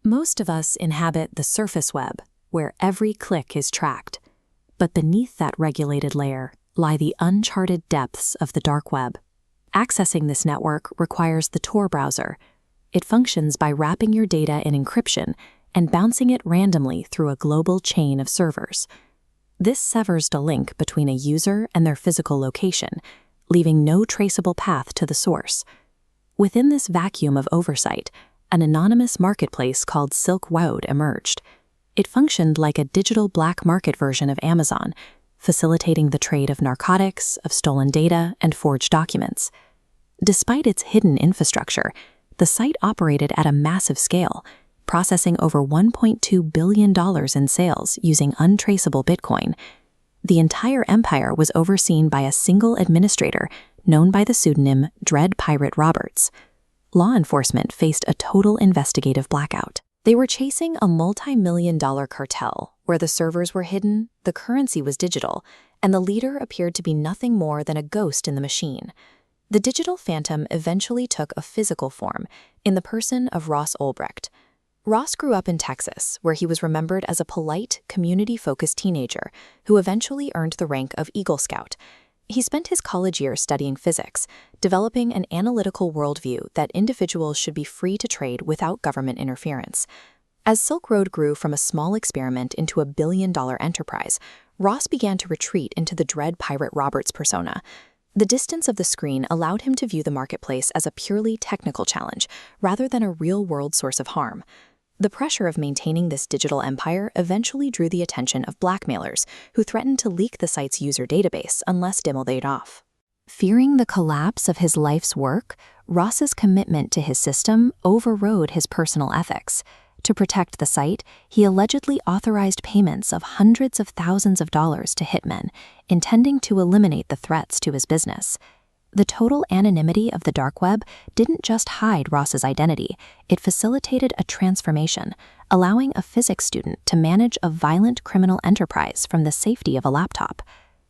Most of us inhabit the surface web, where every click is tracked. But beneath that regulated layer lie the uncharted depths of the dark web. Accessing this network requires the Tor browser. It functions by wrapping your data in encryption and bouncing it randomly through a global chain of servers. This severs the link between a user and their physical location, leaving no traceable path to the source. Within this vacuum of oversight, an anonymous marketplace called Silk Road emerged. It functioned like a digital black market version of Amazon, facilitating the trade of narcotics, of stolen data, and forged documents. Despite its hidden infrastructure, the site operated at a massive scale, processing over $1.2 billion in sales using untraceable Bitcoin. The entire empire was overseen by a single administrator known by the pseudonym Dread Pirate Roberts. Law enforcement faced a total investigative blackout. They were chasing a multi-million-dollar cartel where the servers were hidden, the currency was digital, and the leader appeared to be nothing more than a ghost in the machine. The digital phantom eventually took a physical form in the person of Ross Ulbricht. Ross grew up in Texas, where he was remembered as a polite, community-focused teenager who eventually earned the rank of Eagle Scout. He spent his college years studying physics, developing an analytical worldview that individuals should be free to trade without government interference. As Silk Road grew from a small experiment into a billion-dollar enterprise, Ross began to retreat into the Dread Pirate Roberts persona. The distance of the screen allowed him to view the marketplace as a purely technical challenge, rather than a real-world source of harm. The pressure of maintaining this digital empire eventually drew the attention of blackmailers who threatened to leak the site's user database unless demoed off. Fearing the collapse of his life's work, Ross's commitment to his system overrode his personal ethics. To protect the site, he allegedly authorized payments of hundreds of thousands of dollars to hitmen, intending to eliminate the threats to his business. The total anonymity of the dark web didn't just hide Ross's identity, it facilitated a transformation, allowing a physics student to manage a violent criminal enterprise from the safety of a laptop.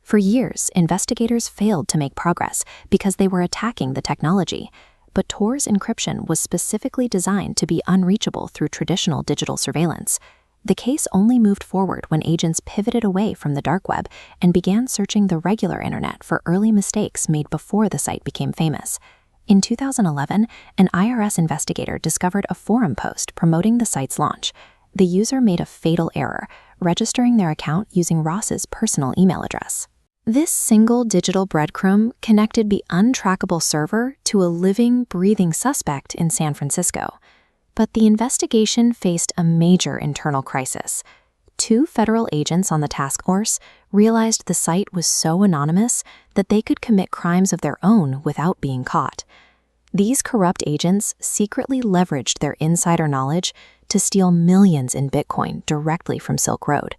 For years, investigators failed to make progress because they were attacking the technology, but Tor's encryption was specifically designed to be unreachable through traditional digital surveillance. The case only moved forward when agents pivoted away from the dark web and began searching the regular internet for early mistakes made before the site became famous. In 2011, an IRS investigator discovered a forum post promoting the site's launch. The user made a fatal error, registering their account using Ross's personal email address. This single digital breadcrumb connected the untrackable server to a living, breathing suspect in San Francisco. But the investigation faced a major internal crisis. 2 federal agents on the task force realized the site was so anonymous that they could commit crimes of their own without being caught. These corrupt agents secretly leveraged their insider knowledge to steal millions in Bitcoin directly from Silk Road,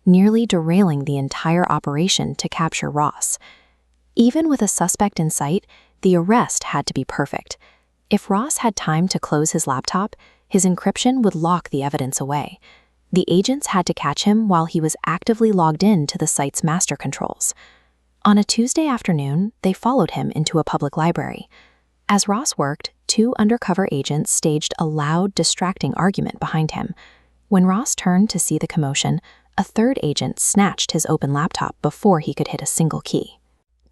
nearly derailing the entire operation to capture Ross. Even with a suspect in sight, the arrest had to be perfect. If Ross had time to close his laptop, his encryption would lock the evidence away. The agents had to catch him while he was actively logged in to the site's master controls. On a Tuesday afternoon, they followed him into a public library. As Ross worked, 2 undercover agents staged a loud, distracting argument behind him. When Ross turned to see the commotion, a 3rd agent snatched his open laptop before he could hit a single key.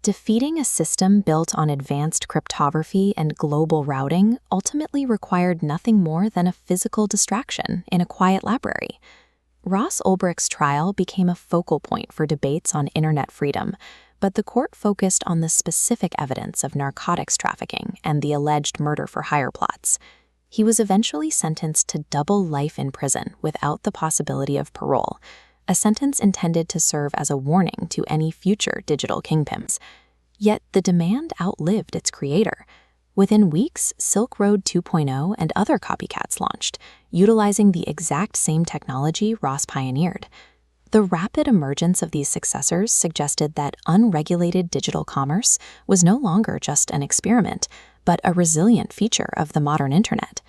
Defeating a system built on advanced cryptography and global routing ultimately required nothing more than a physical distraction in a quiet library. Ross Ulbricht's trial became a focal point for debates on internet freedom, but the court focused on the specific evidence of narcotics trafficking and the alleged murder-for-hire plots. He was eventually sentenced to double life in prison without the possibility of parole, a sentence intended to serve as a warning to any future digital kingpins. Yet the demand outlived its creator. Within weeks, Silk Road 2.0 and other copycats launched, utilizing the exact same technology Ross pioneered. The rapid emergence of these successors suggested that unregulated digital commerce was no longer just an experiment, but a resilient feature of the modern internet.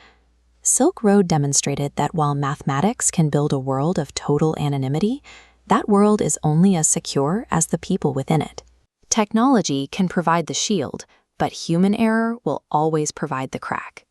Silk Road demonstrated that while mathematics can build a world of total anonymity, that world is only as secure as the people within it. Technology can provide the shield, but human error will always provide the crack.